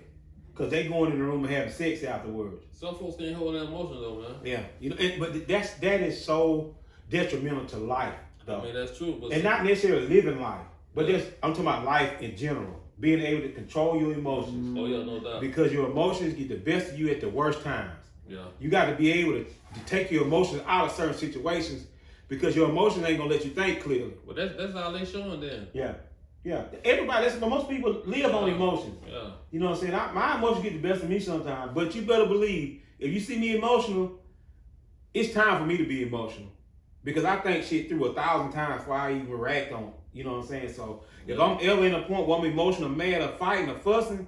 Because they going in the room and having sex afterwards. Some folks can't hold their emotions though, man. Yeah. You know, but that is so detrimental to life, though. I mean, that's true. But and not necessarily living life, but just, I'm talking about life in general. Being able to control your emotions. Oh, yeah, no doubt. Because your emotions get the best of you at the worst times. Yeah. You got to be able to take your emotions out of certain situations because your emotions ain't going to let you think clearly. Well, that's all they showing then. Yeah. Yeah. Everybody, most people live on emotions. Yeah. You know what I'm saying? My emotions get the best of me sometimes, but you better believe, if you see me emotional, it's time for me to be emotional. Because I think shit through 1,000 times before I even react on it. You know what I'm saying? So if I'm ever in a point where I'm emotional, mad, or fighting, or fussing,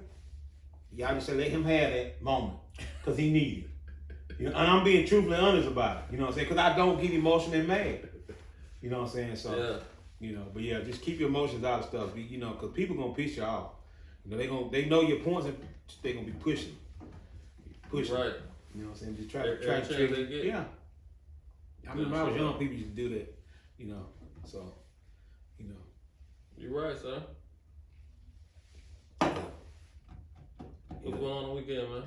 y'all just say let him have that moment. Because he needs it. You know, and I'm being truthfully honest about it. You know what I'm saying? Because I don't get emotional and mad. You know what I'm saying? So, you know, but yeah, just keep your emotions out of stuff. You know, because people going to piss you off. You know, they know your points and they're going to be pushing. Right. You know what I'm saying? Just try to trick it. Yeah. I mean, when I was young, people used to do that. You know, so, you know. You're right, son. What's going on the weekend, man?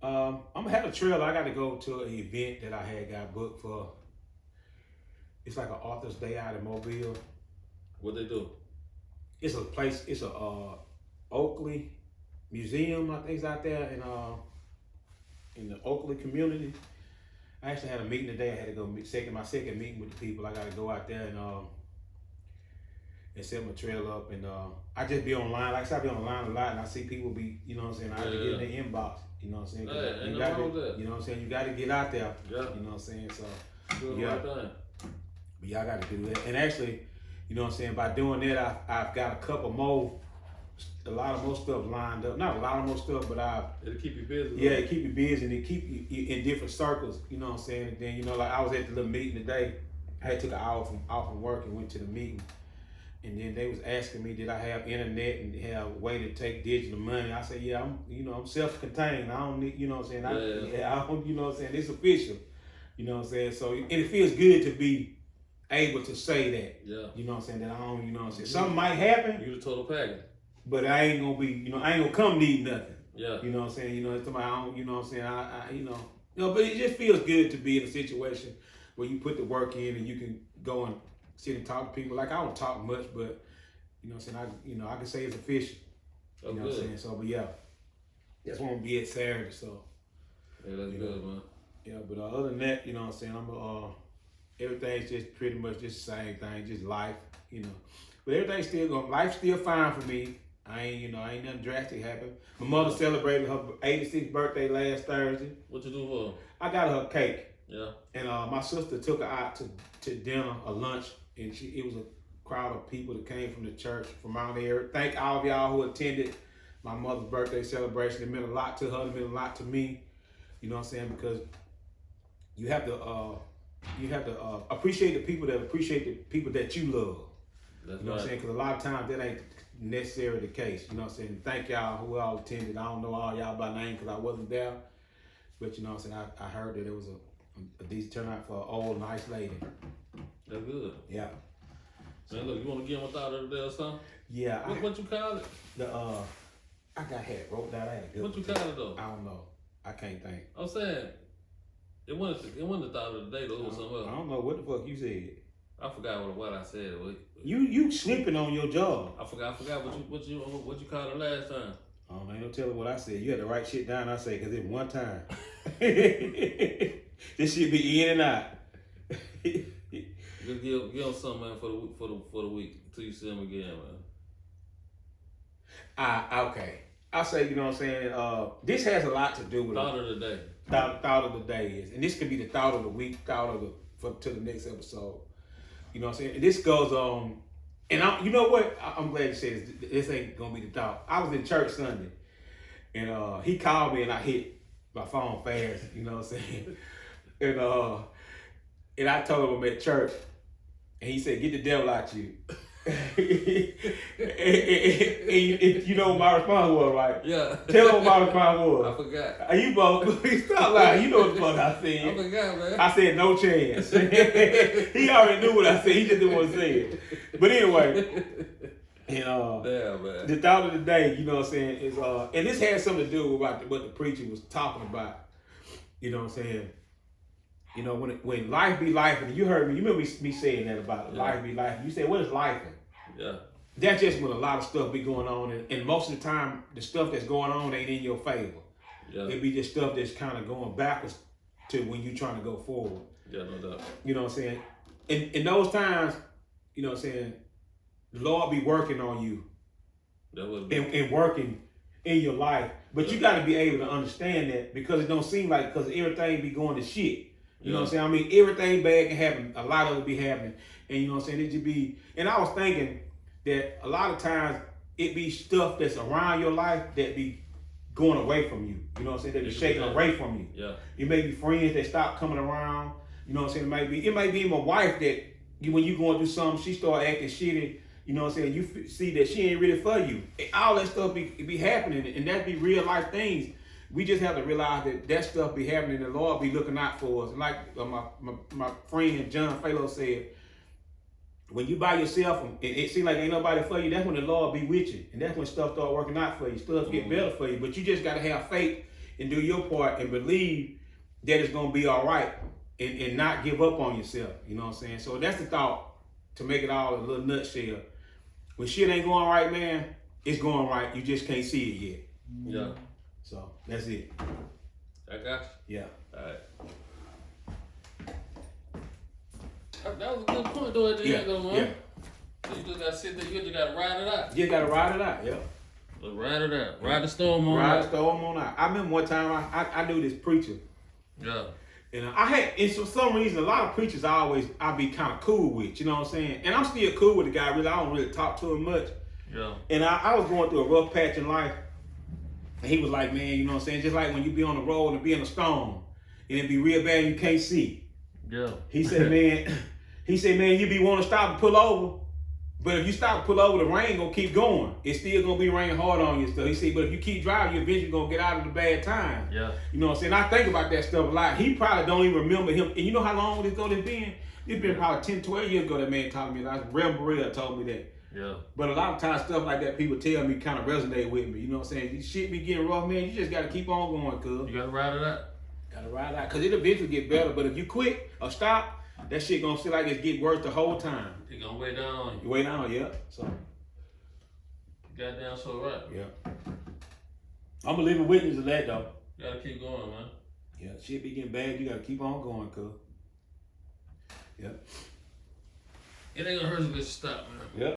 I'm gonna have a trailer. I got to go to an event that I had got booked for. It's like an Author's Day out in Mobile. What they do? It's a place. It's a Oakley Museum. I think it's out there in the Oakley community. I actually had a meeting today. I had to go my second meeting with the people. I got to go out there and set my trail up. And I just be online. Like I said, I be online a lot, and I see people be, you know what I'm saying, I have to get in their inbox. You know what I'm saying? You got to, you know what I'm saying? You got to get out there. Yeah. You know what I'm saying? So, yeah. But y'all got to do that. And actually, you know what I'm saying, by doing that, I've got a lot more stuff lined up. Not a lot more stuff, but it'll keep you busy. Yeah, it keep you busy and it keep you in different circles, you know what I'm saying? And then, you know, like I was at the little meeting today. I had took an hour from work and went to the meeting. And then they was asking me, did I have internet and have a way to take digital money? I said, yeah, I'm self-contained. I don't need, you know what I'm saying? I don't, you know what I'm saying? It's official, you know what I'm saying? So, and it feels good to be able to say that, you know what I'm saying? That I don't, you know what I'm saying? Something might happen. You the total package. But I ain't gonna be, you know, I ain't gonna come need nothing. Yeah. You know what I'm saying? You know, it's somebody I don't, you know what I'm saying? I you know, but it just feels good to be in a situation where you put the work in and you can go and sit and talk to people. Like I don't talk much, but you know what I'm saying? I can say it's official. You know what I'm saying? So, but yeah, that's when I'm gonna be at Saturday. So. Yeah, that's good, man. Yeah, but other than that, you know what I'm saying? Everything's just pretty much just the same thing, just life, you know. But everything's still going. Life's still fine for me. Ain't nothing drastic happened. My mother celebrated her 86th birthday last Thursday. What you do for her? I got her a cake. Yeah. And my sister took her out to dinner, a lunch, and it was a crowd of people that came from the church from Mount Airy. Thank all of y'all who attended my mother's birthday celebration. It meant a lot to her. It meant a lot to me. You know what I'm saying? Because you have to appreciate the people that appreciate the people that you love. That's you know what I'm saying? Because a lot of times that ain't necessarily the case. You know what I'm saying? Thank y'all who all attended. I don't know all y'all by name because I wasn't there. But you know what I'm saying? I heard that it was a decent turnout for an old, nice lady. That's good. Yeah. So look, you want to get one thought of the day or something? Yeah. What you call it? I had it wrote down. I had a good What you call it though? I don't know. I can't think. I'm saying it wasn't the thought of the day though. It was something else. I don't know what the fuck you said. I forgot what I said. You sleeping on your job. I forgot what you called it last time. I don't know. Don't tell her what I said. You had to write shit down. I say because it's one time. This shit be in and out. Just give them something, man, for the week until you see them again, man. Okay. I say, you know what I'm saying? This has a lot to do with Thought of the day. Thought of the day is, and this could be the thought of the week, thought of to the next episode. You know what I'm saying? And this goes on, and you know what? I'm glad you said this ain't gonna be the thought. I was in church Sunday, and he called me, and I hit my phone fast. You know what I'm saying? And I told him I'm at church, and he said, "Get the devil out you." and you know what my response was, right? Yeah. Tell him what my response was. I forgot. You both stop lying. You know what the fuck I said. I forgot, man. I said no chance. He already knew what I said. He just didn't want to say it. But anyway, and damn, man. the thought of the day, you know what I'm saying, is and this has something to do with what the preacher was talking about. You know what I'm saying? You know, when life be life, and you heard me, you remember me saying that about life be life. You said, what is life? Yeah. That's just when a lot of stuff be going on, and most of the time, the stuff that's going on ain't in your favor. Yeah. It be just stuff that's kind of going backwards to when you trying to go forward. Yeah, no doubt. You know what I'm saying? In those times, you know what I'm saying, the Lord be working on you. That would and working in your life. But you got to be able to understand that, because it don't seem like, because everything be going to shit. You know what I'm saying? I mean, everything bad can happen. A lot of it be happening. And you know what I'm saying? It just be, and I was thinking that a lot of times it be stuff that's around your life that be going away from you. You know what I'm saying? That be shaking away from you. Yeah. It may be friends that stop coming around. You know what I'm saying? It might be my wife that when you going through something, she start acting shitty. You know what I'm saying? You see that she ain't really for you. And all that stuff be happening, and that be real life things. We just have to realize that stuff be happening, and the Lord be looking out for us. And like my friend John Phalo said, when you by yourself and it seems like ain't nobody for you, that's when the Lord be with you. And that's when stuff start working out for you. Stuff get better for you. But you just got to have faith and do your part and believe that it's going to be all right, and not give up on yourself. You know what I'm saying? So that's the thought, to make it all a little nutshell. When shit ain't going right, man, it's going right. You just can't see it yet. Yeah. So that's it. I got you. Yeah. All right. That was a good point though at the end though, man. Yeah. So you just gotta sit there, you just gotta ride it out. You gotta ride it out, yeah. Just ride it out. Ride the storm on out. Ride the storm on out. I remember one time I knew this preacher. Yeah. And and for some reason, a lot of preachers I be kind of cool with, you know what I'm saying? And I'm still cool with the guy, really. I don't really talk to him much. Yeah. And I was going through a rough patch in life. And he was like, man, you know what I'm saying? Just like when you be on the road and be in a storm, and it be real bad and you can't see. Yeah. He said, man, you be wanting to stop and pull over. But if you stop and pull over, the rain gonna keep going. It's still gonna be raining hard on you still. He said, but if you keep driving, you eventually gonna get out of the bad time. Yeah. You know what I'm saying? I think about that stuff a lot. He probably don't even remember him. And you know how long this ago this been? It's been probably 10, 12 years ago that man told me that. Reverend Berea told me that. Yeah. But a lot of times stuff like that people tell me kind of resonate with me. You know what I'm saying? This shit be getting rough, man. You just gotta keep on going, cuz. You gotta ride it out. Gotta ride it out. Cause it'll eventually get better. But if you quit or stop, that shit gonna feel like it's getting worse the whole time. It gonna weigh down on you. You weigh down, yeah. So Goddamn so right. yeah. I'm a living witness of that though. You gotta keep going, man. Yeah, shit be getting bad, you gotta keep on going, cuz. Yeah. It ain't gonna hurt if it stop, man. Yeah.